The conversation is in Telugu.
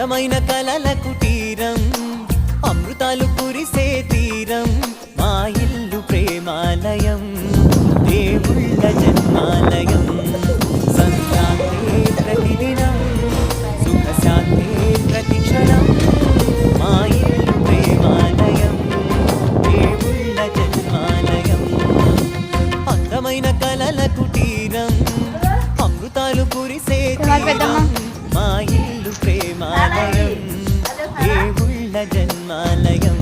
అందమైన కలల కుటీరం అమృతాలు కురిసే తీరం మా ఇల్లు ప్రేమాలయం దేవుళ్ళ జన్మాలయం సంతాంతే ప్రతిదినం సుఖ శాంతే ప్రతిక్షణం మా ఇల్లు ప్రేమాలయం దేవుళ్ళ జన్మాలయం అందమైన కలల కుటీరం అమృతాలు కురిసే తీరం మా ఇల్లు ప్రేమాలయం దేవుళ్ళ జన్మాలయం